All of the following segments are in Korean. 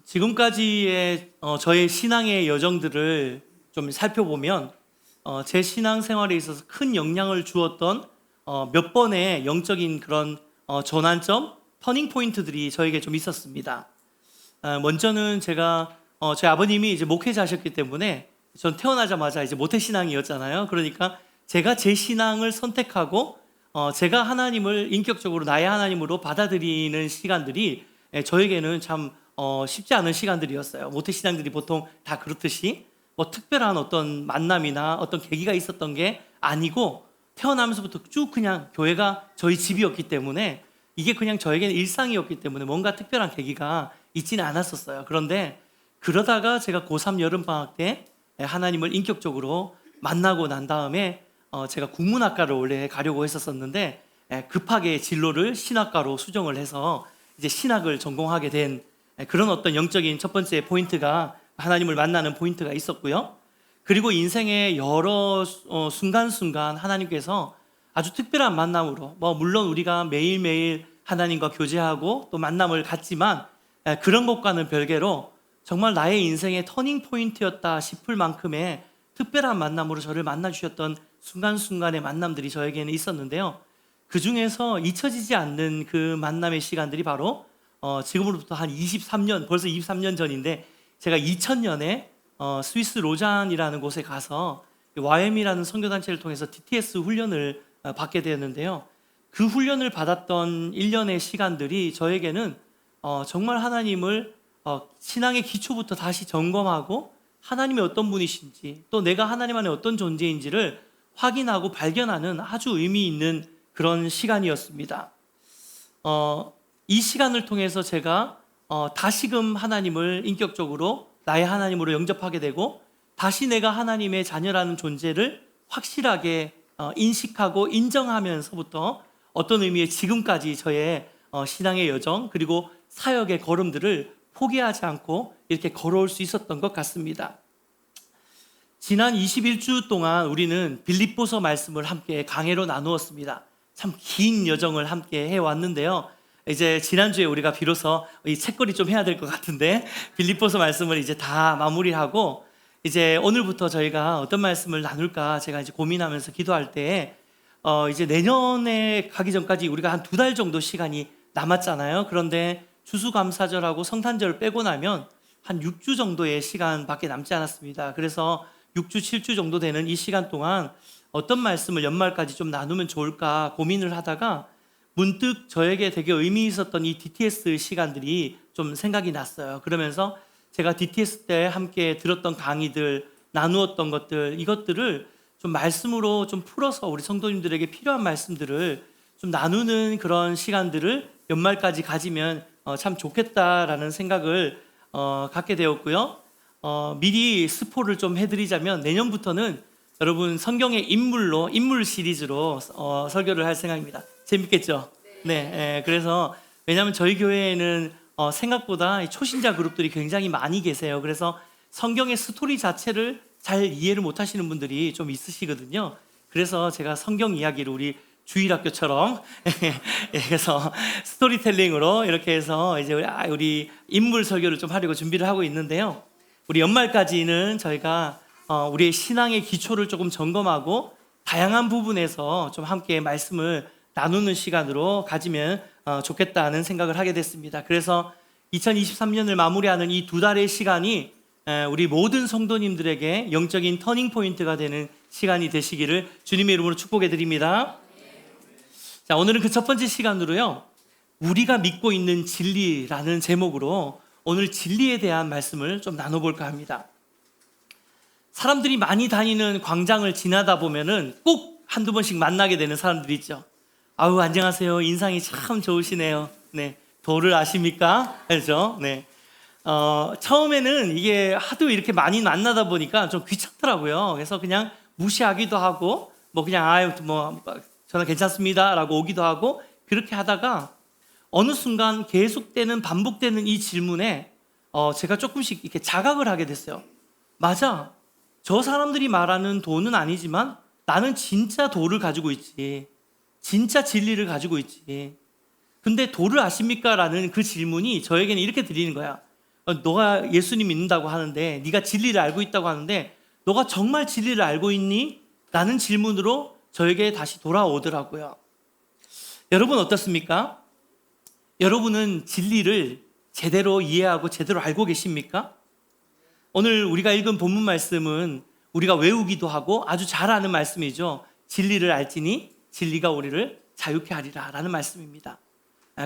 지금까지의 저의 신앙의 여정들을 좀 살펴보면 제 신앙 생활에 있어서 큰 영향을 주었던 몇 번의 영적인 그런 전환점, 터닝 포인트들이 저에게 좀 있었습니다. 먼저는 제가 저희 아버님이 이제 목회자셨기 때문에 전 태어나자마자 이제 모태신앙이었잖아요. 그러니까 제가 제 신앙을 선택하고 제가 하나님을 인격적으로 나의 하나님으로 받아들이는 시간들이 저에게는 참 쉽지 않은 시간들이었어요. 모태신앙들이 보통 다 그렇듯이 뭐 특별한 어떤 만남이나 어떤 계기가 있었던 게 아니고 태어나면서부터 쭉 그냥 교회가 저희 집이었기 때문에 이게 그냥 저에게는 일상이었기 때문에 뭔가 특별한 계기가 있지는 않았었어요. 그런데 그러다가 제가 고3 여름방학 때 하나님을 인격적으로 만나고 난 다음에 제가 국문학과를 원래 가려고 했었는데 급하게 진로를 신학과로 수정을 해서 이제 신학을 전공하게 된 그런 어떤 영적인 첫 번째 포인트가 하나님을 만나는 포인트가 있었고요. 그리고 인생의 여러 순간순간 하나님께서 아주 특별한 만남으로 물론 우리가 매일매일 하나님과 교제하고 또 만남을 갖지만 그런 것과는 별개로 정말 나의 인생의 터닝 포인트였다 싶을 만큼의 특별한 만남으로 저를 만나주셨던 순간순간의 만남들이 저에게는 있었는데요. 그 중에서 잊혀지지 않는 그 만남의 시간들이 바로 지금으로부터 한 23년, 벌써 23년 전인데 제가 2000년에 스위스 로잔이라는 곳에 가서 YM이라는 선교단체를 통해서 DTS 훈련을 받게 되었는데요. 그 훈련을 받았던 1년의 시간들이 저에게는 정말 하나님을 신앙의 기초부터 다시 점검하고 하나님이 어떤 분이신지 또 내가 하나님 안에 어떤 존재인지를 확인하고 발견하는 아주 의미 있는 그런 시간이었습니다. 이 시간을 통해서 제가 다시금 하나님을 인격적으로 나의 하나님으로 영접하게 되고 다시 내가 하나님의 자녀라는 존재를 확실하게 인식하고 인정하면서부터 어떤 의미의 지금까지 저의 신앙의 여정 그리고 사역의 걸음들을 포기하지 않고 이렇게 걸어올 수 있었던 것 같습니다. 지난 21주 동안 우리는 빌립보서 말씀을 함께 강해로 나누었습니다. 참 긴 여정을 함께 해왔는데요. 이제 지난주에 우리가 비로소 이 책거리 좀 해야 될 것 같은데 빌립보서 말씀을 이제 다 마무리하고 이제 오늘부터 저희가 어떤 말씀을 나눌까 제가 이제 고민하면서 기도할 때 이제 내년에 가기 전까지 우리가 한 2달 정도 시간이 남았잖아요. 그런데 추수감사절하고 성탄절 빼고 나면 한 6주 정도의 시간밖에 남지 않았습니다. 그래서 6주, 7주 정도 되는 이 시간 동안 어떤 말씀을 연말까지 좀 나누면 좋을까 고민을 하다가 문득 저에게 되게 의미 있었던 이 DTS 시간들이 좀 생각이 났어요. 그러면서 제가 DTS 때 함께 들었던 강의들, 나누었던 것들, 이것들을 좀 말씀으로 좀 풀어서 우리 성도님들에게 필요한 말씀들을 좀 나누는 그런 시간들을 연말까지 가지면 참 좋겠다라는 생각을 갖게 되었고요. 미리 스포를 좀 해드리자면 내년부터는 여러분 성경의 인물 시리즈로 설교를 할 생각입니다. 재밌겠죠? 네. 그래서 왜냐하면 저희 교회에는 생각보다 초신자 그룹들이 굉장히 많이 계세요. 그래서 성경의 스토리 자체를 잘 이해를 못하시는 분들이 좀 있으시거든요. 그래서 제가 성경 이야기를 우리 주일학교처럼 그래서 스토리텔링으로 이렇게 해서 이제 우리 인물 설교를 좀 하려고 준비를 하고 있는데요. 우리 연말까지는 저희가 우리의 신앙의 기초를 조금 점검하고 다양한 부분에서 좀 함께 말씀을 나누는 시간으로 가지면 좋겠다는 생각을 하게 됐습니다. 그래서 2023년을 마무리하는 이 2달의 시간이 우리 모든 성도님들에게 영적인 터닝 포인트가 되는 시간이 되시기를 주님의 이름으로 축복해 드립니다. 자, 오늘은 그 첫 번째 시간으로요. 우리가 믿고 있는 진리라는 제목으로 오늘 진리에 대한 말씀을 좀 나눠볼까 합니다. 사람들이 많이 다니는 광장을 지나다 보면은 꼭 한두 번씩 만나게 되는 사람들이 있죠. 아우, 안녕하세요. 인상이 참 좋으시네요. 네. 도를 아십니까? 그렇죠? 네. 처음에는 이게 하도 이렇게 많이 만나다 보니까 좀 귀찮더라고요. 그래서 그냥 무시하기도 하고, 그냥, 저는 괜찮습니다. 라고 오기도 하고, 그렇게 하다가 어느 순간 계속되는, 반복되는 이 질문에 제가 조금씩 이렇게 자각을 하게 됐어요. 맞아. 저 사람들이 말하는 도는 아니지만 나는 진짜 도를 가지고 있지. 진짜 진리를 가지고 있지. 근데 도를 아십니까? 라는 그 질문이 저에게는 이렇게 들리는 거야. 너가 예수님 믿는다고 하는데, 네가 진리를 알고 있다고 하는데 너가 정말 진리를 알고 있니? 라는 질문으로 저에게 다시 돌아오더라고요. 여러분 어떻습니까? 여러분은 진리를 제대로 이해하고 제대로 알고 계십니까? 오늘 우리가 읽은 본문 말씀은 우리가 외우기도 하고 아주 잘 아는 말씀이죠. 진리를 알지니 진리가 우리를 자유케 하리라 라는 말씀입니다.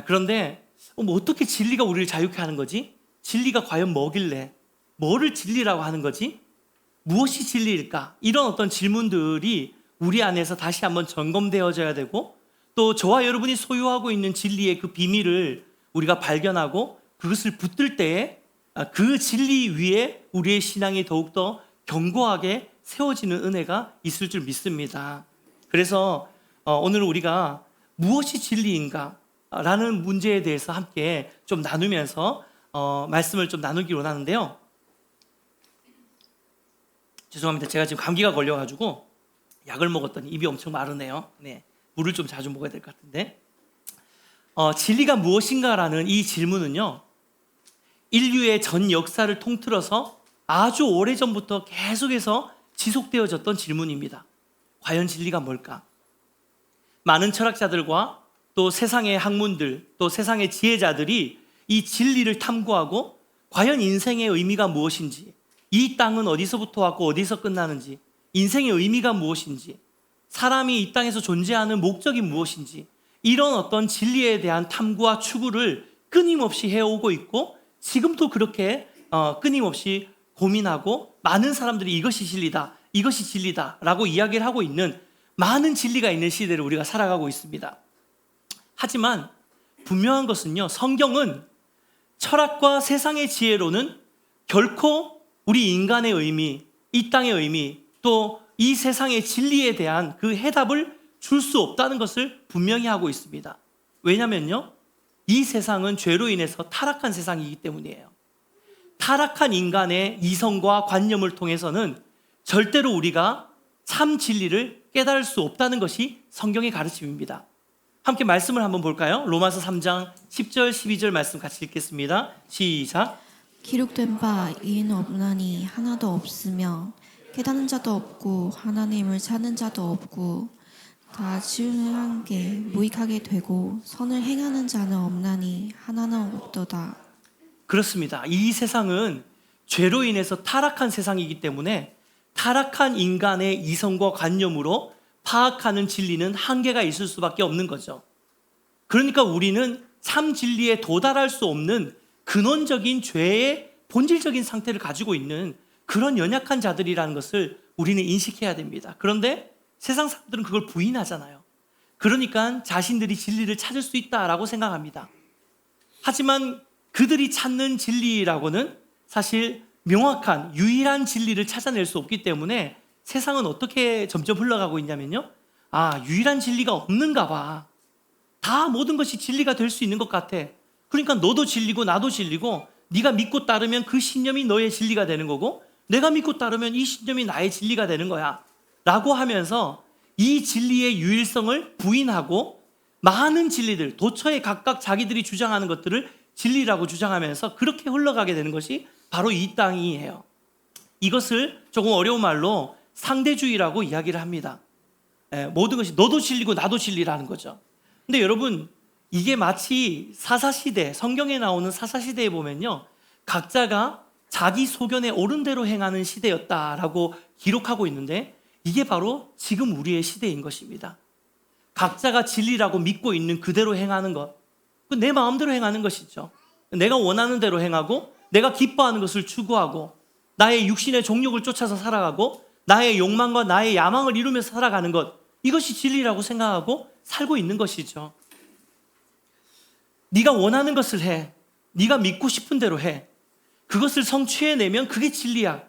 그런데 어떻게 진리가 우리를 자유케 하는 거지? 진리가 과연 뭐길래? 뭐를 진리라고 하는 거지? 무엇이 진리일까? 이런 어떤 질문들이 우리 안에서 다시 한번 점검되어져야 되고, 또 저와 여러분이 소유하고 있는 진리의 그 비밀을 우리가 발견하고 그것을 붙들 때에 그 진리 위에 우리의 신앙이 더욱더 견고하게 세워지는 은혜가 있을 줄 믿습니다. 그래서 오늘 우리가 무엇이 진리인가? 라는 문제에 대해서 함께 좀 나누면서 말씀을 좀 나누기 원하는데요. 죄송합니다. 제가 지금 감기가 걸려가지고 약을 먹었더니 입이 엄청 마르네요. 네, 물을 좀 자주 먹어야 될 것 같은데, 진리가 무엇인가라는 이 질문은요, 인류의 전 역사를 통틀어서 아주 오래전부터 계속해서 지속되어졌던 질문입니다. 과연 진리가 뭘까? 많은 철학자들과 또 세상의 학문들, 또 세상의 지혜자들이 이 진리를 탐구하고 과연 인생의 의미가 무엇인지, 이 땅은 어디서부터 왔고 어디서 끝나는지, 인생의 의미가 무엇인지, 사람이 이 땅에서 존재하는 목적이 무엇인지, 이런 어떤 진리에 대한 탐구와 추구를 끊임없이 해오고 있고, 지금도 그렇게 끊임없이 고민하고 많은 사람들이 이것이 진리다, 이것이 진리다 라고 이야기를 하고 있는 많은 진리가 있는 시대를 우리가 살아가고 있습니다. 하지만 분명한 것은요, 성경은 철학과 세상의 지혜로는 결코 우리 인간의 의미, 이 땅의 의미, 또 이 세상의 진리에 대한 그 해답을 줄 수 없다는 것을 분명히 하고 있습니다. 왜냐면요, 이 세상은 죄로 인해서 타락한 세상이기 때문이에요. 타락한 인간의 이성과 관념을 통해서는 절대로 우리가 참 진리를 깨달을 수 없다는 것이 성경의 가르침입니다. 함께 말씀을 한번 볼까요? 로마서 3장 10절 12절 말씀 같이 읽겠습니다. 시작. 기록된 바 이는 없나니 하나도 없으며 깨닫는 자도 없고 하나님을 찾는 자도 없고 다 지으는 게 무익하게 되고 선을 행하는 자는 없나니 하나는 없도다. 그렇습니다. 이 세상은 죄로 인해서 타락한 세상이기 때문에 타락한 인간의 이성과 관념으로 파악하는 진리는 한계가 있을 수밖에 없는 거죠. 그러니까 우리는 참 진리에 도달할 수 없는 근원적인 죄의 본질적인 상태를 가지고 있는 그런 연약한 자들이라는 것을 우리는 인식해야 됩니다. 그런데 세상 사람들은 그걸 부인하잖아요. 그러니까 자신들이 진리를 찾을 수 있다라고 생각합니다. 하지만 그들이 찾는 진리라고는 사실 명확한 유일한 진리를 찾아낼 수 없기 때문에 세상은 어떻게 점점 흘러가고 있냐면요, 유일한 진리가 없는가 봐. 다 모든 것이 진리가 될 수 있는 것 같아. 그러니까 너도 진리고 나도 진리고, 네가 믿고 따르면 그 신념이 너의 진리가 되는 거고, 내가 믿고 따르면 이 신념이 나의 진리가 되는 거야 라고 하면서 이 진리의 유일성을 부인하고 많은 진리들, 도처에 각각 자기들이 주장하는 것들을 진리라고 주장하면서 그렇게 흘러가게 되는 것이 바로 이 땅이에요. 이것을 조금 어려운 말로 상대주의라고 이야기를 합니다. 모든 것이 너도 진리고 나도 진리라는 거죠. 근데 여러분, 이게 마치 사사시대, 성경에 나오는 사사시대에 보면요, 각자가 자기 소견에 옳은 대로 행하는 시대였다라고 기록하고 있는데, 이게 바로 지금 우리의 시대인 것입니다. 각자가 진리라고 믿고 있는 그대로 행하는 것, 내 마음대로 행하는 것이죠. 내가 원하는 대로 행하고 내가 기뻐하는 것을 추구하고 나의 육신의 종욕을 쫓아서 살아가고 나의 욕망과 나의 야망을 이루면서 살아가는 것, 이것이 진리라고 생각하고 살고 있는 것이죠. 네가 원하는 것을 해, 네가 믿고 싶은 대로 해, 그것을 성취해내면 그게 진리야.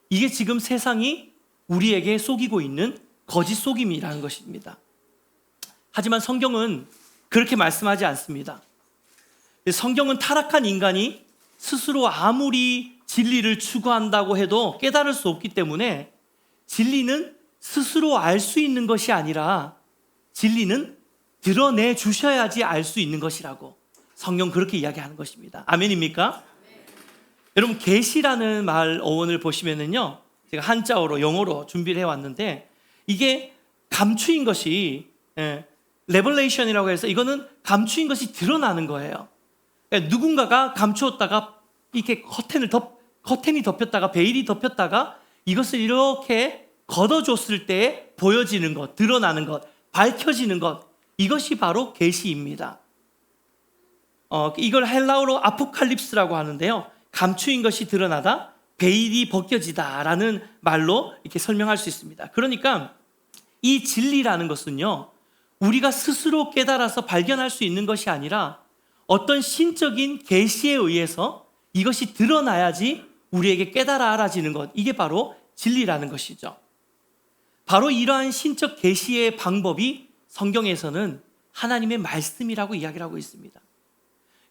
이게 지금 세상이 우리에게 속이고 있는 거짓 속임이라는 것입니다. 하지만 성경은 그렇게 말씀하지 않습니다. 성경은 타락한 인간이 스스로 아무리 진리를 추구한다고 해도 깨달을 수 없기 때문에 진리는 스스로 알 수 있는 것이 아니라 진리는 드러내 주셔야지 알 수 있는 것이라고 성경 그렇게 이야기하는 것입니다. 아멘입니까? 여러분 계시라는 말 어원을 보시면은요, 제가 한자어로 영어로 준비를 해왔는데 이게 감추인 것이 레벌레이션이라고 해서 이거는 감추인 것이 드러나는 거예요. 그러니까 누군가가 감추었다가 이렇게 커튼이 덮였다가 베일이 덮였다가 이것을 이렇게 걷어줬을 때 보여지는 것, 드러나는 것, 밝혀지는 것, 이것이 바로 계시입니다. 이걸 헬라어로 아포칼립스라고 하는데요. 감추인 것이 드러나다, 베일이 벗겨지다라는 말로 이렇게 설명할 수 있습니다. 그러니까 이 진리라는 것은요, 우리가 스스로 깨달아서 발견할 수 있는 것이 아니라 어떤 신적인 계시에 의해서 이것이 드러나야지 우리에게 깨달아 알아지는 것, 이게 바로 진리라는 것이죠. 바로 이러한 신적 계시의 방법이 성경에서는 하나님의 말씀이라고 이야기를 하고 있습니다.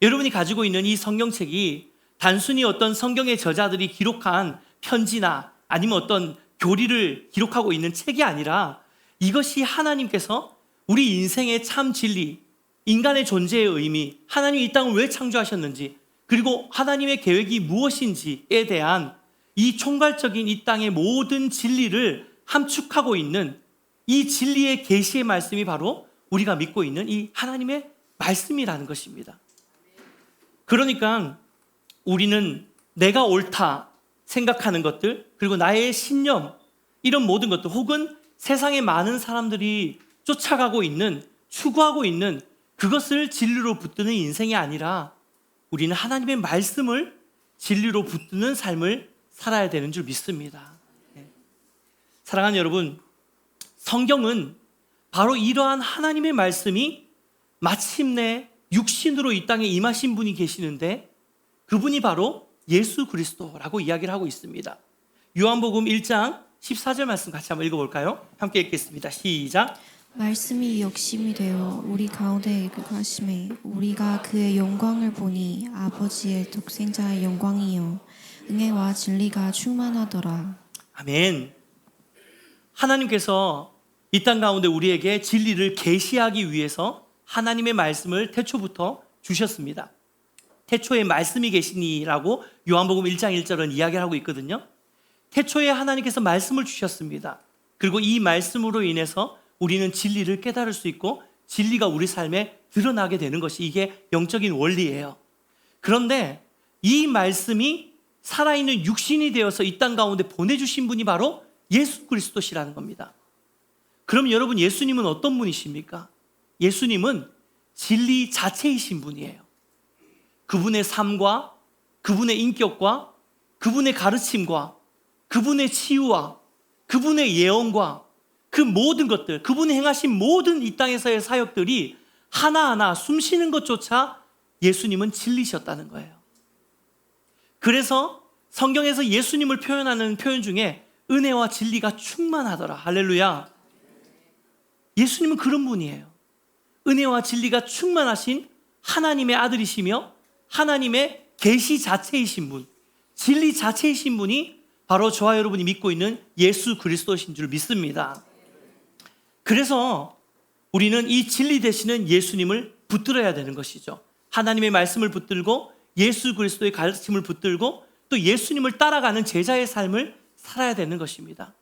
여러분이 가지고 있는 이 성경책이 단순히 어떤 성경의 저자들이 기록한 편지나 아니면 어떤 교리를 기록하고 있는 책이 아니라 이것이 하나님께서 우리 인생의 참 진리, 인간의 존재의 의미, 하나님이 이 땅을 왜 창조하셨는지, 그리고 하나님의 계획이 무엇인지에 대한 이 총괄적인 이 땅의 모든 진리를 함축하고 있는 이 진리의 계시의 말씀이 바로 우리가 믿고 있는 이 하나님의 말씀이라는 것입니다. 그러니까 우리는 내가 옳다 생각하는 것들, 그리고 나의 신념, 이런 모든 것들, 혹은 세상에 많은 사람들이 쫓아가고 있는, 추구하고 있는 그것을 진리로 붙드는 인생이 아니라 우리는 하나님의 말씀을 진리로 붙드는 삶을 살아야 되는 줄 믿습니다. 사랑하는 여러분, 성경은 바로 이러한 하나님의 말씀이 마침내 육신으로 이 땅에 임하신 분이 계시는데 그분이 바로 예수 그리스도라고 이야기를 하고 있습니다. 요한복음 1장 14절 말씀 같이 한번 읽어볼까요? 함께 읽겠습니다. 시작. 말씀이 욕심이 되어 우리 가운데 거하심에 우리가 그의 영광을 보니 아버지의 독생자의 영광이요 은혜와 진리가 충만하더라. 아멘. 하나님께서 이 땅 가운데 우리에게 진리를 계시하기 위해서 하나님의 말씀을 태초부터 주셨습니다. 태초에 말씀이 계시니라고 요한복음 1장 1절은 이야기를 하고 있거든요. 태초에 하나님께서 말씀을 주셨습니다. 그리고 이 말씀으로 인해서 우리는 진리를 깨달을 수 있고 진리가 우리 삶에 드러나게 되는 것이 이게 영적인 원리예요. 그런데 이 말씀이 살아있는 육신이 되어서 이 땅 가운데 보내주신 분이 바로 예수 그리스도시라는 겁니다. 그럼 여러분, 예수님은 어떤 분이십니까? 예수님은 진리 자체이신 분이에요. 그분의 삶과 그분의 인격과 그분의 가르침과 그분의 치유와 그분의 예언과 그 모든 것들, 그분이 행하신 모든 이 땅에서의 사역들이 하나하나 숨쉬는 것조차 예수님은 진리셨다는 거예요. 그래서 성경에서 예수님을 표현하는 표현 중에 은혜와 진리가 충만하더라. 할렐루야. 예수님은 그런 분이에요. 은혜와 진리가 충만하신 하나님의 아들이시며 하나님의 계시 자체이신 분, 진리 자체이신 분이 바로 저와 여러분이 믿고 있는 예수 그리스도신 줄 믿습니다. 그래서 우리는 이 진리 되시는 예수님을 붙들어야 되는 것이죠. 하나님의 말씀을 붙들고 예수 그리스도의 가르침을 붙들고 또 예수님을 따라가는 제자의 삶을 살아야 되는 것입니다.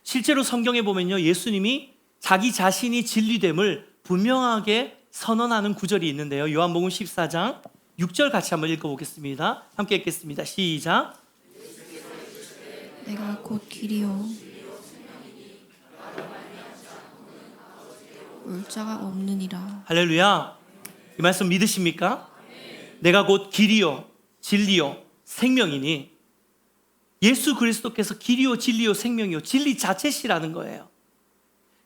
실제로 성경에 보면요, 예수님이 자기 자신이 진리됨을 분명하게 선언하는 구절이 있는데요. 요한복음 14장 6절 같이 한번 읽어보겠습니다. 함께 읽겠습니다. 시작. 내가 곧 길이요 올 자가 없느니라. 할렐루야. 이 말씀 믿으십니까? 내가 곧 길이요 진리요 생명이니, 예수 그리스도께서 길이요 진리요 생명이요 진리 자체시라는 거예요.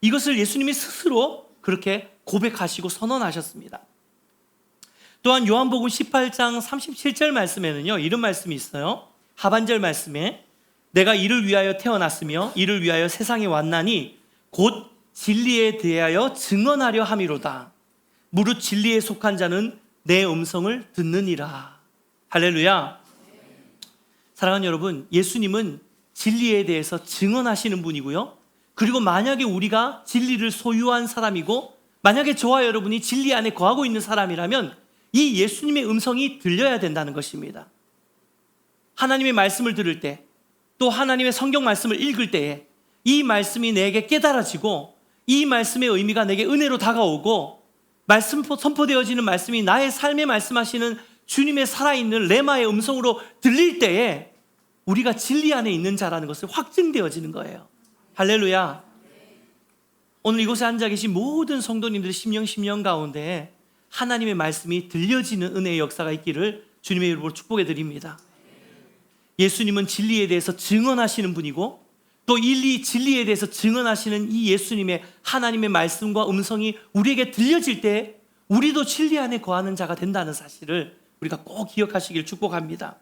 이것을 예수님이 스스로 그렇게 고백하시고 선언하셨습니다. 또한 요한복음 18장 37절 말씀에는요, 이런 말씀이 있어요. 하반절 말씀에 내가 이를 위하여 태어났으며 이를 위하여 세상에 왔나니 곧 진리에 대하여 증언하려 함이로다. 무릇 진리에 속한 자는 내 음성을 듣느니라. 할렐루야. 사랑하는 여러분, 예수님은 진리에 대해서 증언하시는 분이고요. 그리고 만약에 우리가 진리를 소유한 사람이고 만약에 저와 여러분이 진리 안에 거하고 있는 사람이라면 이 예수님의 음성이 들려야 된다는 것입니다. 하나님의 말씀을 들을 때, 또 하나님의 성경 말씀을 읽을 때에 이 말씀이 내게 깨달아지고 이 말씀의 의미가 내게 은혜로 다가오고 말씀 선포되어지는 말씀이 나의 삶에 말씀하시는 주님의 살아있는 레마의 음성으로 들릴 때에 우리가 진리 안에 있는 자라는 것을 확증되어지는 거예요. 할렐루야. 오늘 이곳에 앉아 계신 모든 성도님들의 심령 가운데 하나님의 말씀이 들려지는 은혜의 역사가 있기를 주님의 이름으로 축복해 드립니다. 예수님은 진리에 대해서 증언하시는 분이고 또 진리에 대해서 증언하시는 이 예수님의 하나님의 말씀과 음성이 우리에게 들려질 때 우리도 진리 안에 거하는 자가 된다는 사실을 우리가 꼭 기억하시길 축복합니다.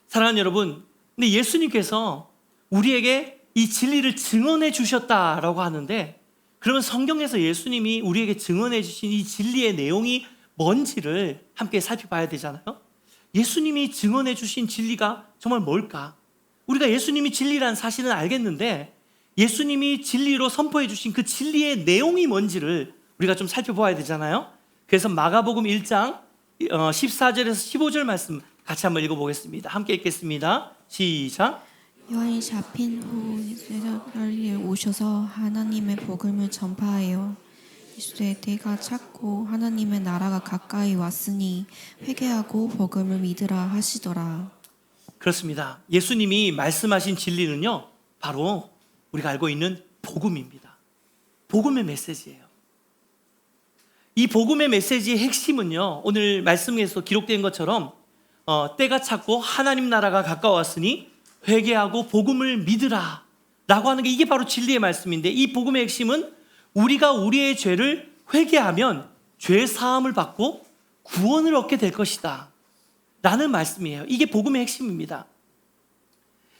사랑하는 여러분, 근데 예수님께서 우리에게 이 진리를 증언해 주셨다라고 하는데, 그러면 성경에서 예수님이 우리에게 증언해 주신 이 진리의 내용이 뭔지를 함께 살펴봐야 되잖아요. 예수님이 증언해 주신 진리가 정말 뭘까? 우리가 예수님이 진리라는 사실은 알겠는데 예수님이 진리로 선포해 주신 그 진리의 내용이 뭔지를 우리가 좀 살펴봐야 되잖아요. 그래서 마가복음 1장 14절에서 15절 말씀 같이 한번 읽어보겠습니다. 함께 읽겠습니다. 시작. 요한이 잡힌 후 예수께서 갈릴리에 오셔서 하나님의 복음을 전파하여 이르시되 때가 찼고 하나님의 나라가 가까이 왔으니 회개하고 복음을 믿으라 하시더라. 그렇습니다. 예수님이 말씀하신 진리는요, 바로 우리가 알고 있는 복음입니다. 복음의 메시지예요. 이 복음의 메시지의 핵심은요, 오늘 말씀에서 기록된 것처럼 때가 찼고 하나님 나라가 가까웠으니 회개하고 복음을 믿으라 라고 하는 게 이게 바로 진리의 말씀인데, 이 복음의 핵심은 우리가 우리의 죄를 회개하면 죄 사함을 받고 구원을 얻게 될 것이다 라는 말씀이에요. 이게 복음의 핵심입니다.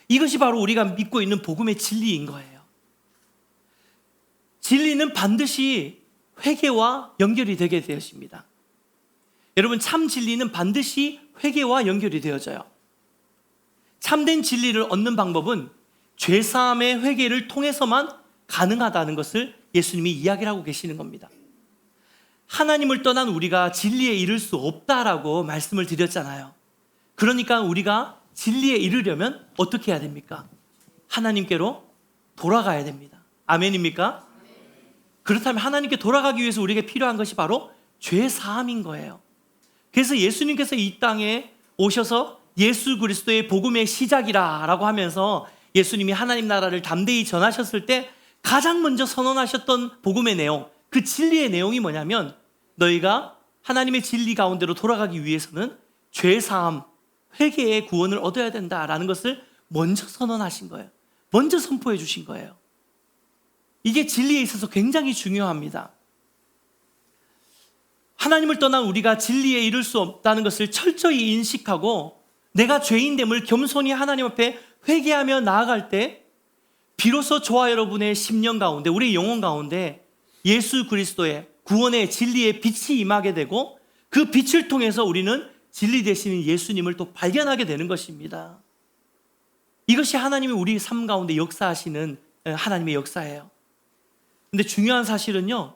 이것이 바로 우리가 믿고 있는 복음의 진리인 거예요. 진리는 반드시 회개와 연결이 되게 되었습니다. 여러분, 참 진리는 반드시 회개와 연결이 되어져요. 참된 진리를 얻는 방법은 죄사함의 회개를 통해서만 가능하다는 것을 예수님이 이야기를 하고 계시는 겁니다. 하나님을 떠난 우리가 진리에 이를 수 없다라고 말씀을 드렸잖아요. 그러니까 우리가 진리에 이르려면 어떻게 해야 됩니까? 하나님께로 돌아가야 됩니다. 아멘입니까? 그렇다면 하나님께 돌아가기 위해서 우리에게 필요한 것이 바로 죄사함인 거예요. 그래서 예수님께서 이 땅에 오셔서 예수 그리스도의 복음의 시작이라고 하면서 예수님이 하나님 나라를 담대히 전하셨을 때 가장 먼저 선언하셨던 복음의 내용, 그 진리의 내용이 뭐냐면, 너희가 하나님의 진리 가운데로 돌아가기 위해서는 죄사함, 회개의 구원을 얻어야 된다라는 것을 먼저 선언하신 거예요. 먼저 선포해 주신 거예요. 이게 진리에 있어서 굉장히 중요합니다. 하나님을 떠난 우리가 진리에 이를 수 없다는 것을 철저히 인식하고 내가 죄인됨을 겸손히 하나님 앞에 회개하며 나아갈 때 비로소 저와 여러분의 심령 가운데, 우리 영혼 가운데 예수 그리스도의 구원의 진리의 빛이 임하게 되고 그 빛을 통해서 우리는 진리 되시는 예수님을 또 발견하게 되는 것입니다. 이것이 하나님이 우리 삶 가운데 역사하시는 하나님의 역사예요. 근데 중요한 사실은요,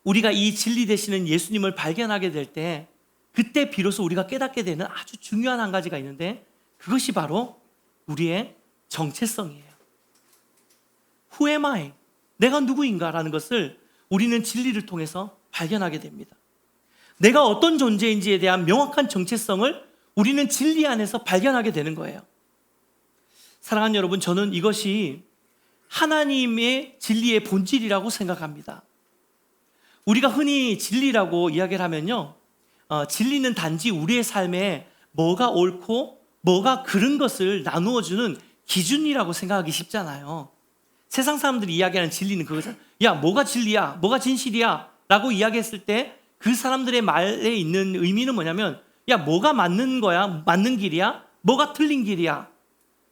우리가 이 진리 되시는 예수님을 발견하게 될 때 그때 비로소 우리가 깨닫게 되는 아주 중요한 한 가지가 있는데, 그것이 바로 우리의 정체성이에요. Who am I? 내가 누구인가라는 것을 우리는 진리를 통해서 발견하게 됩니다. 내가 어떤 존재인지에 대한 명확한 정체성을 우리는 진리 안에서 발견하게 되는 거예요. 사랑하는 여러분, 저는 이것이 하나님의 진리의 본질이라고 생각합니다. 우리가 흔히 진리라고 이야기를 하면요, 진리는 단지 우리의 삶에 뭐가 옳고 뭐가 그른 것을 나누어주는 기준이라고 생각하기 쉽잖아요. 세상 사람들이 이야기하는 진리는 그거잖아요. 야, 뭐가 진리야? 뭐가 진실이야? 라고 이야기했을 때 그 사람들의 말에 있는 의미는 뭐냐면, 야, 뭐가 맞는 거야? 맞는 길이야? 뭐가 틀린 길이야?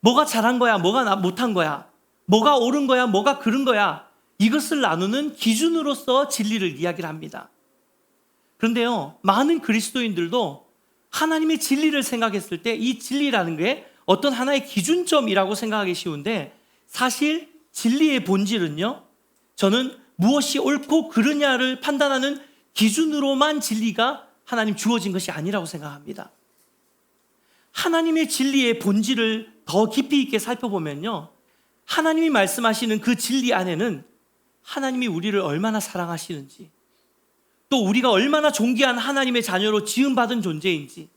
뭐가 잘한 거야? 뭐가 못한 거야? 뭐가 옳은 거야? 뭐가 그른 거야? 이것을 나누는 기준으로서 진리를 이야기를 합니다. 그런데요, 많은 그리스도인들도 하나님의 진리를 생각했을 때 이 진리라는 게 어떤 하나의 기준점이라고 생각하기 쉬운데, 사실 진리의 본질은요, 저는 무엇이 옳고 그르냐를 판단하는 기준으로만 진리가 하나님 주어진 것이 아니라고 생각합니다. 하나님의 진리의 본질을 더 깊이 있게 살펴보면요, 하나님이 말씀하시는 그 진리 안에는 하나님이 우리를 얼마나 사랑하시는지, 또 우리가 얼마나 존귀한 하나님의 자녀로 지음받은 존재인지,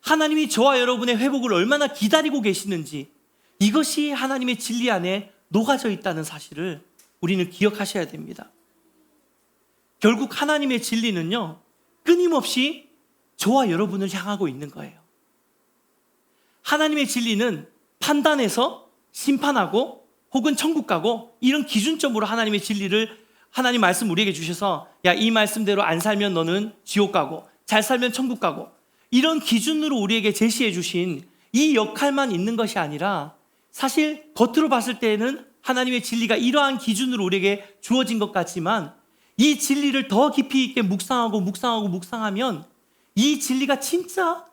하나님이 저와 여러분의 회복을 얼마나 기다리고 계시는지, 이것이 하나님의 진리 안에 녹아져 있다는 사실을 우리는 기억하셔야 됩니다. 결국 하나님의 진리는요, 끊임없이 저와 여러분을 향하고 있는 거예요. 하나님의 진리는 판단해서 심판하고 혹은 천국 가고 이런 기준점으로 하나님의 진리를, 하나님 말씀 우리에게 주셔서 야, 이 말씀대로 안 살면 너는 지옥 가고 잘 살면 천국 가고, 이런 기준으로 우리에게 제시해 주신 이 역할만 있는 것이 아니라, 사실 겉으로 봤을 때에는 하나님의 진리가 이러한 기준으로 우리에게 주어진 것 같지만, 이 진리를 더 깊이 있게 묵상하면 이 진리가 진짜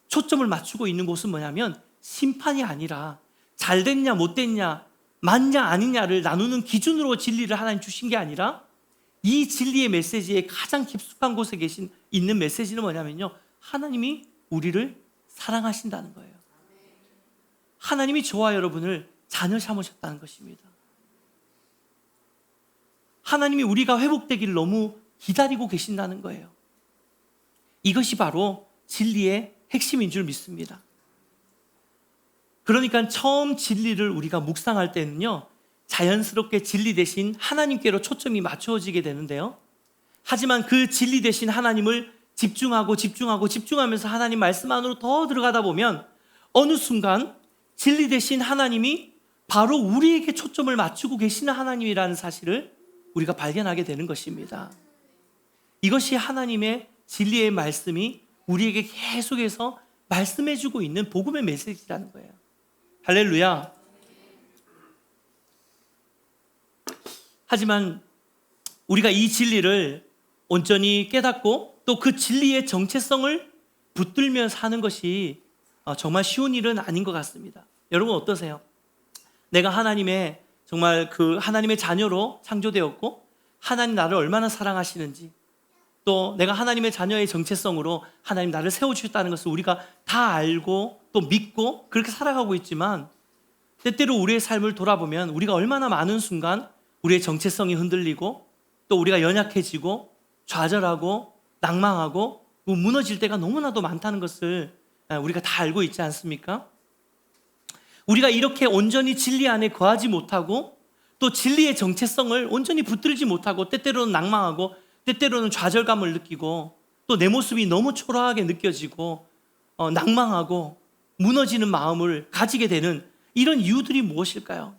초점을 맞추고 있는 곳은 뭐냐면, 심판이 아니라 잘 됐냐 못 됐냐, 맞냐 아니냐를 나누는 기준으로 진리를 하나님 주신 게 아니라, 이 진리의 메시지의 가장 깊숙한 곳에 있는 메시지는 뭐냐면요, 하나님이 우리를 사랑하신다는 거예요. 하나님이 저와 여러분을 자녀 삼으셨다는 것입니다. 하나님이 우리가 회복되기를 너무 기다리고 계신다는 거예요. 이것이 바로 진리의 핵심인 줄 믿습니다. 그러니까 처음 진리를 우리가 묵상할 때는요, 자연스럽게 진리 대신 하나님께로 초점이 맞춰지게 되는데요, 하지만 그 진리 대신 하나님을 집중하면서 하나님 말씀 안으로 더 들어가다 보면 어느 순간 진리 대신 하나님이 바로 우리에게 초점을 맞추고 계시는 하나님이라는 사실을 우리가 발견하게 되는 것입니다. 이것이 하나님의 진리의 말씀이 우리에게 계속해서 말씀해주고 있는 복음의 메시지라는 거예요. 할렐루야. 하지만 우리가 이 진리를 온전히 깨닫고 또 그 진리의 정체성을 붙들며 사는 것이 정말 쉬운 일은 아닌 것 같습니다. 여러분 어떠세요? 내가 하나님의 정말 그 하나님의 자녀로 창조되었고, 하나님 나를 얼마나 사랑하시는지, 또 내가 하나님의 자녀의 정체성으로 하나님 나를 세워주셨다는 것을 우리가 다 알고 또 믿고 그렇게 살아가고 있지만, 때때로 우리의 삶을 돌아보면 우리가 얼마나 많은 순간 우리의 정체성이 흔들리고 또 우리가 연약해지고 좌절하고 낭망하고 무너질 때가 너무나도 많다는 것을 우리가 다 알고 있지 않습니까? 우리가 이렇게 온전히 진리 안에 거하지 못하고 또 진리의 정체성을 온전히 붙들지 못하고 때때로는 낭망하고 때때로는 좌절감을 느끼고 또 내 모습이 너무 초라하게 느껴지고 낭망하고 무너지는 마음을 가지게 되는 이런 이유들이 무엇일까요?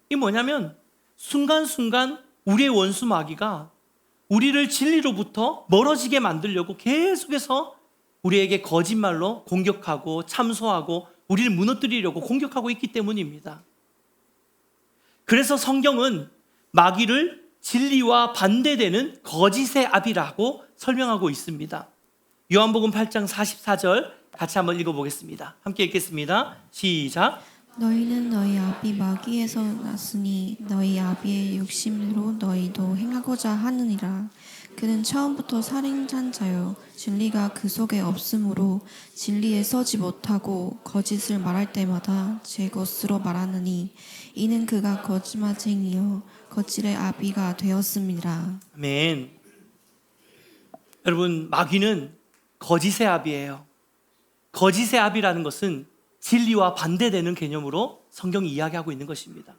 이게 뭐냐면, 순간순간 우리의 원수 마귀가 우리를 진리로부터 멀어지게 만들려고 계속해서 우리에게 거짓말로 공격하고 참소하고 우리를 무너뜨리려고 공격하고 있기 때문입니다. 그래서 성경은 마귀를 진리와 반대되는 거짓의 아비라고 설명하고 있습니다. 요한복음 8장 44절 같이 한번 읽어보겠습니다. 함께 읽겠습니다. 시작. 너희는 너희 아비 마귀에서 났으니 너희 아비의 욕심으로 너희도 행하고자 하느니라. 그는 처음부터 살인한 자요 진리가 그 속에 없으므로 진리에 서지 못하고 거짓을 말할 때마다 제 것으로 말하느니 이는 그가 거짓말쟁이요 거짓의 아비가 되었습니다. 아멘. 여러분, 마귀는 거짓의 아비예요. 거짓의 아비라는 것은 진리와 반대되는 개념으로 성경이 이야기하고 있는 것입니다.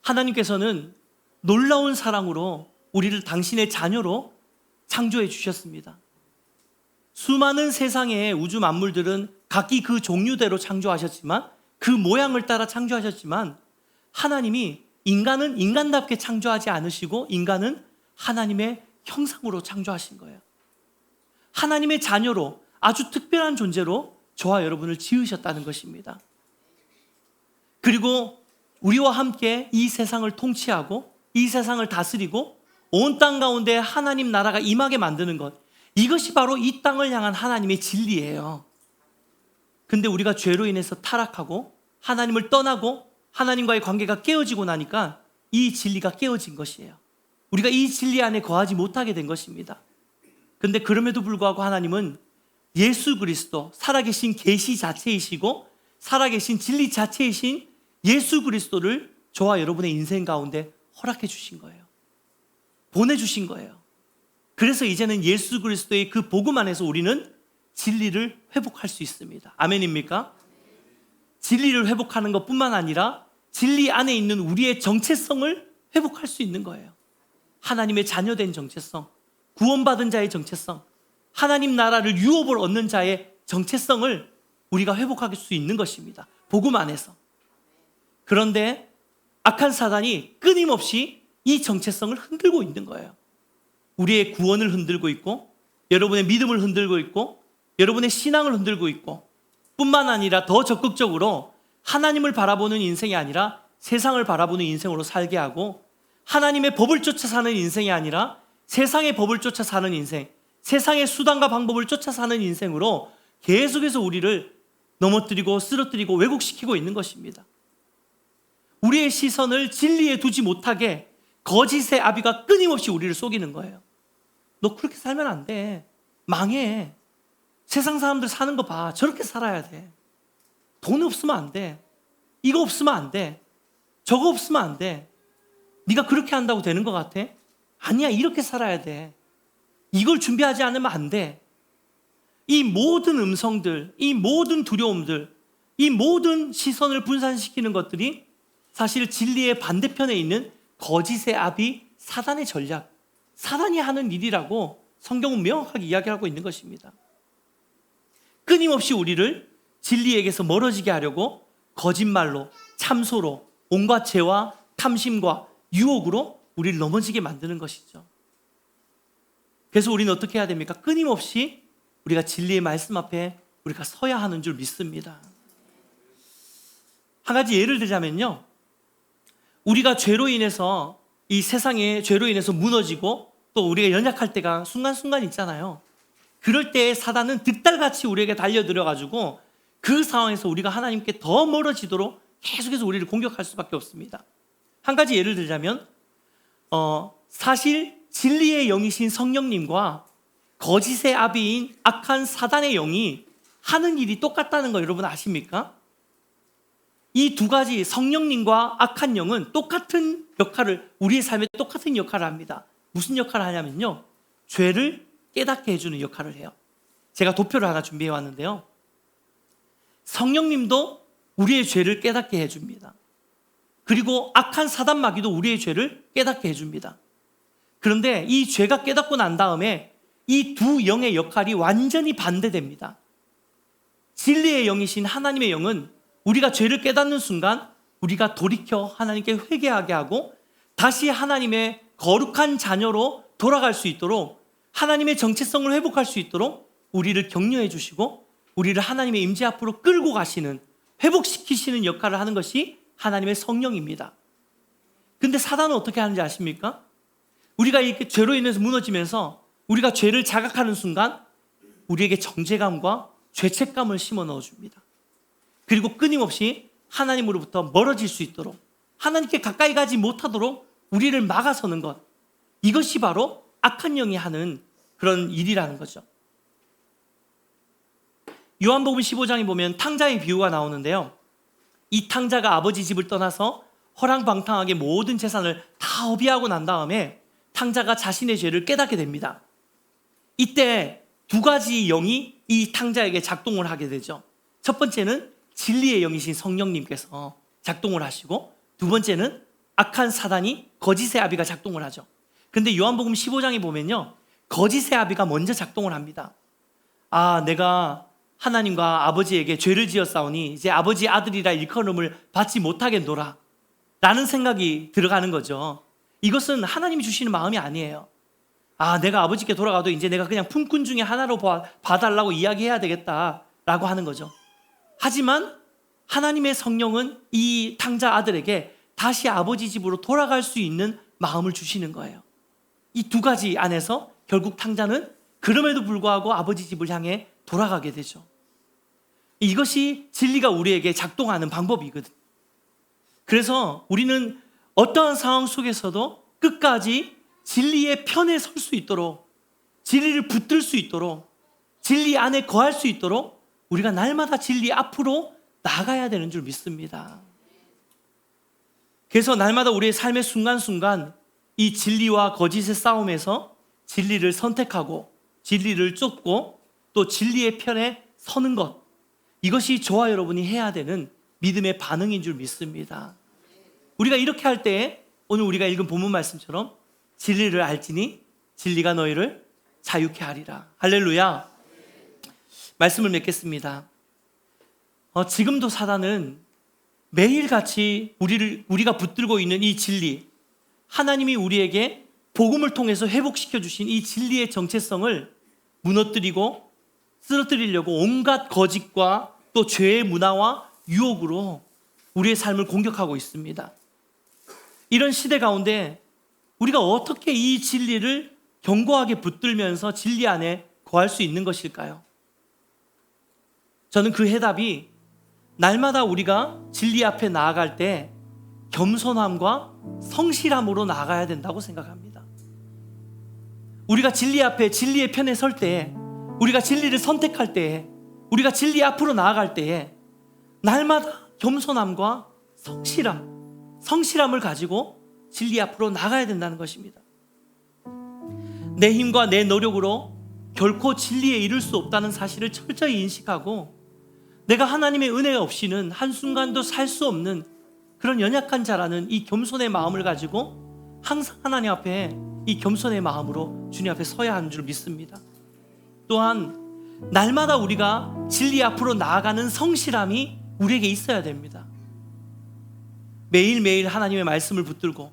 하나님께서는 놀라운 사랑으로 우리를 당신의 자녀로 창조해 주셨습니다. 수많은 세상의 우주 만물들은 각기 그 종류대로 창조하셨지만, 그 모양을 따라 창조하셨지만, 하나님이 인간은 인간답게 창조하지 않으시고 인간은 하나님의 형상으로 창조하신 거예요. 하나님의 자녀로, 아주 특별한 존재로 저와 여러분을 지으셨다는 것입니다. 그리고 우리와 함께 이 세상을 통치하고 이 세상을 다스리고 온 땅 가운데 하나님 나라가 임하게 만드는 것, 이것이 바로 이 땅을 향한 하나님의 진리예요. 근데 우리가 죄로 인해서 타락하고 하나님을 떠나고 하나님과의 관계가 깨어지고 나니까 이 진리가 깨어진 것이에요. 우리가 이 진리 안에 거하지 못하게 된 것입니다. 근데 그럼에도 불구하고 하나님은 예수 그리스도, 살아계신 계시 자체이시고 살아계신 진리 자체이신 예수 그리스도를 저와 여러분의 인생 가운데 허락해 주신 거예요. 보내주신 거예요. 그래서 이제는 예수 그리스도의 그 복음 안에서 우리는 진리를 회복할 수 있습니다. 아멘입니까? 진리를 회복하는 것뿐만 아니라 진리 안에 있는 우리의 정체성을 회복할 수 있는 거예요. 하나님의 자녀된 정체성, 구원받은 자의 정체성, 하나님 나라를 유업을 얻는 자의 정체성을 우리가 회복할 수 있는 것입니다. 복음 안에서. 그런데 악한 사단이 끊임없이 이 정체성을 흔들고 있는 거예요. 우리의 구원을 흔들고 있고, 여러분의 믿음을 흔들고 있고, 여러분의 신앙을 흔들고 있고, 뿐만 아니라 더 적극적으로 하나님을 바라보는 인생이 아니라 세상을 바라보는 인생으로 살게 하고, 하나님의 법을 쫓아 사는 인생이 아니라 세상의 법을 쫓아 사는 인생, 세상의 수단과 방법을 쫓아 사는 인생으로 계속해서 우리를 넘어뜨리고 쓰러뜨리고 왜곡시키고 있는 것입니다. 우리의 시선을 진리에 두지 못하게 거짓의 아비가 끊임없이 우리를 속이는 거예요. 너 그렇게 살면 안 돼. 망해. 세상 사람들 사는 거 봐. 저렇게 살아야 돼. 돈 없으면 안 돼. 이거 없으면 안 돼. 저거 없으면 안 돼. 네가 그렇게 한다고 되는 것 같아? 아니야, 이렇게 살아야 돼. 이걸 준비하지 않으면 안 돼. 이 모든 음성들, 이 모든 두려움들, 이 모든 시선을 분산시키는 것들이 사실 진리의 반대편에 있는 거짓의 아비 사단의 전략, 사단이 하는 일이라고 성경은 명확하게 이야기하고 있는 것입니다. 끊임없이 우리를 진리에게서 멀어지게 하려고 거짓말로, 참소로, 온갖 죄와 탐심과 유혹으로 우리를 넘어지게 만드는 것이죠. 그래서 우리는 어떻게 해야 됩니까? 끊임없이 우리가 진리의 말씀 앞에 우리가 서야 하는 줄 믿습니다. 한 가지 예를 들자면요, 우리가 죄로 인해서 이 세상에 죄로 인해서 무너지고 또 우리가 연약할 때가 순간순간 있잖아요. 그럴 때 사단은 득달같이 우리에게 달려들어가지고 그 상황에서 우리가 하나님께 더 멀어지도록 계속해서 우리를 공격할 수밖에 없습니다. 한 가지 예를 들자면 사실 진리의 영이신 성령님과 거짓의 아비인 악한 사단의 영이 하는 일이 똑같다는 거 여러분 아십니까? 이 두 가지 성령님과 악한 영은 똑같은 역할을, 우리의 삶에 똑같은 역할을 합니다. 무슨 역할을 하냐면요, 죄를 깨닫게 해주는 역할을 해요. 제가 도표를 하나 준비해 왔는데요, 성령님도 우리의 죄를 깨닫게 해줍니다. 그리고 악한 사단 마귀도 우리의 죄를 깨닫게 해줍니다. 그런데 이 죄가 깨닫고 난 다음에 이 두 영의 역할이 완전히 반대됩니다. 진리의 영이신 하나님의 영은 우리가 죄를 깨닫는 순간 우리가 돌이켜 하나님께 회개하게 하고 다시 하나님의 거룩한 자녀로 돌아갈 수 있도록, 하나님의 정체성을 회복할 수 있도록 우리를 격려해 주시고 우리를 하나님의 임재 앞으로 끌고 가시는, 회복시키시는 역할을 하는 것이 하나님의 성령입니다. 근데 사단은 어떻게 하는지 아십니까? 우리가 이렇게 죄로 인해서 무너지면서 우리가 죄를 자각하는 순간 우리에게 정죄감과 죄책감을 심어 넣어줍니다. 그리고 끊임없이 하나님으로부터 멀어질 수 있도록, 하나님께 가까이 가지 못하도록 우리를 막아서는 것, 이것이 바로 악한 영이 하는 그런 일이라는 거죠. 요한복음 15장에 보면 탕자의 비유가 나오는데요, 이 탕자가 아버지 집을 떠나서 허랑방탕하게 모든 재산을 다 허비하고 난 다음에 탕자가 자신의 죄를 깨닫게 됩니다. 이때 두 가지 영이 이 탕자에게 작동을 하게 되죠. 첫 번째는 진리의 영이신 성령님께서 작동을 하시고, 두 번째는 악한 사단이, 거짓의 아비가 작동을 하죠. 그런데 요한복음 15장에 보면요, 거짓의 아비가 먼저 작동을 합니다. 아, 내가 하나님과 아버지에게 죄를 지었사오니 이제 아버지 아들이라 일컬음을 받지 못하겠노라 라는 생각이 들어가는 거죠. 이것은 하나님이 주시는 마음이 아니에요. 아, 내가 아버지께 돌아가도 이제 내가 그냥 품꾼 중에 하나로 봐달라고 이야기해야 되겠다라고 하는 거죠. 하지만 하나님의 성령은 이 탕자 아들에게 다시 아버지 집으로 돌아갈 수 있는 마음을 주시는 거예요. 이 두 가지 안에서 결국 탕자는 그럼에도 불구하고 아버지 집을 향해 돌아가게 되죠. 이것이 진리가 우리에게 작동하는 방법이거든. 그래서 우리는 어떠한 상황 속에서도 끝까지 진리의 편에 설 수 있도록, 진리를 붙들 수 있도록, 진리 안에 거할 수 있도록 우리가 날마다 진리 앞으로 나가야 되는 줄 믿습니다. 그래서 날마다 우리의 삶의 순간순간 이 진리와 거짓의 싸움에서 진리를 선택하고 진리를 쫓고 또 진리의 편에 서는 것, 이것이 저와 여러분이 해야 되는 믿음의 반응인 줄 믿습니다. 우리가 이렇게 할 때 오늘 우리가 읽은 본문 말씀처럼 진리를 알지니 진리가 너희를 자유케 하리라. 할렐루야. 말씀을 맺겠습니다. 지금도 사단은 매일같이 우리가 붙들고 있는 이 진리, 하나님이 우리에게 복음을 통해서 회복시켜 주신 이 진리의 정체성을 무너뜨리고 쓰러뜨리려고 온갖 거짓과 또 죄의 문화와 유혹으로 우리의 삶을 공격하고 있습니다. 이런 시대 가운데 우리가 어떻게 이 진리를 견고하게 붙들면서 진리 안에 거할 수 있는 것일까요? 저는 그 해답이 날마다 우리가 진리 앞에 나아갈 때 겸손함과 성실함으로 나아가야 된다고 생각합니다. 우리가 진리 앞에 진리의 편에 설 때, 우리가 진리를 선택할 때에, 우리가 진리 앞으로 나아갈 때에 날마다 겸손함과 성실함을 가지고 진리 앞으로 나가야 된다는 것입니다. 내 힘과 내 노력으로 결코 진리에 이를 수 없다는 사실을 철저히 인식하고 내가 하나님의 은혜 없이는 한순간도 살 수 없는 그런 연약한 자라는 이 겸손의 마음을 가지고 항상 하나님 앞에 이 겸손의 마음으로 주님 앞에 서야 하는 줄 믿습니다. 또한 날마다 우리가 진리 앞으로 나아가는 성실함이 우리에게 있어야 됩니다. 매일매일 하나님의 말씀을 붙들고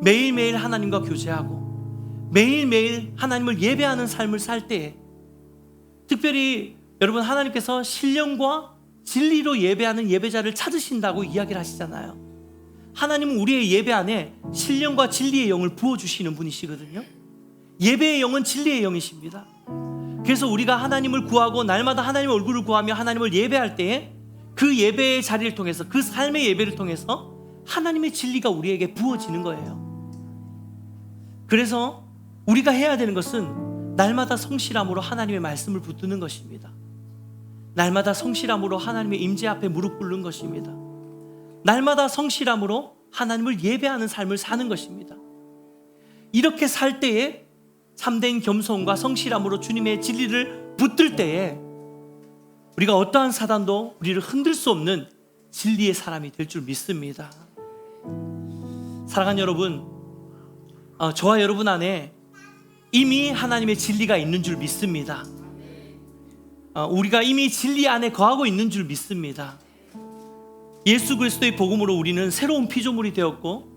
매일매일 하나님과 교제하고 매일매일 하나님을 예배하는 삶을 살 때에, 특별히 여러분 하나님께서 신령과 진리로 예배하는 예배자를 찾으신다고 이야기를 하시잖아요. 하나님은 우리의 예배 안에 신령과 진리의 영을 부어주시는 분이시거든요. 예배의 영은 진리의 영이십니다. 그래서 우리가 하나님을 구하고 날마다 하나님의 얼굴을 구하며 하나님을 예배할 때에 그 예배의 자리를 통해서, 그 삶의 예배를 통해서 하나님의 진리가 우리에게 부어지는 거예요. 그래서 우리가 해야 되는 것은 날마다 성실함으로 하나님의 말씀을 붙드는 것입니다. 날마다 성실함으로 하나님의 임재 앞에 무릎 꿇는 것입니다. 날마다 성실함으로 하나님을 예배하는 삶을 사는 것입니다. 이렇게 살 때에 참된 겸손과 성실함으로 주님의 진리를 붙들 때에 우리가 어떠한 사단도 우리를 흔들 수 없는 진리의 사람이 될 줄 믿습니다. 사랑하는 여러분, 저와 여러분 안에 이미 하나님의 진리가 있는 줄 믿습니다. 우리가 이미 진리 안에 거하고 있는 줄 믿습니다. 예수 그리스도의 복음으로 우리는 새로운 피조물이 되었고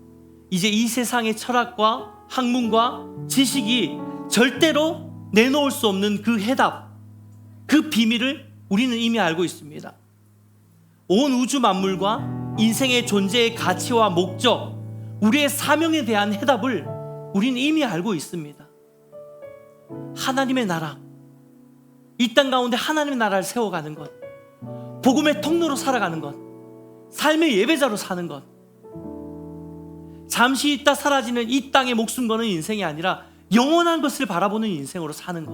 이제 이 세상의 철학과 학문과 지식이 절대로 내놓을 수 없는 그 해답, 그 비밀을 우리는 이미 알고 있습니다. 온 우주 만물과 인생의 존재의 가치와 목적, 우리의 사명에 대한 해답을 우리는 이미 알고 있습니다. 하나님의 나라, 이 땅 가운데 하나님의 나라를 세워가는 것, 복음의 통로로 살아가는 것, 삶의 예배자로 사는 것, 잠시 있다 사라지는 이 땅에 목숨 거는 인생이 아니라 영원한 것을 바라보는 인생으로 사는 것,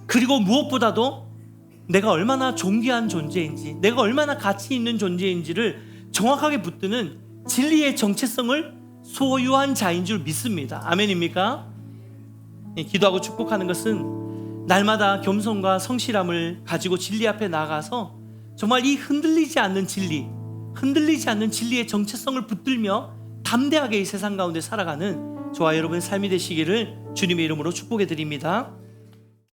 그리고 무엇보다도 내가 얼마나 존귀한 존재인지, 내가 얼마나 가치 있는 존재인지를 정확하게 붙드는 진리의 정체성을 소유한 자인 줄 믿습니다. 아멘입니까? 기도하고 축복하는 것은 날마다 겸손과 성실함을 가지고 진리 앞에 나가서 정말 이 흔들리지 않는 진리, 흔들리지 않는 진리의 정체성을 붙들며 담대하게 이 세상 가운데 살아가는 저와 여러분의 삶이 되시기를 주님의 이름으로 축복해 드립니다.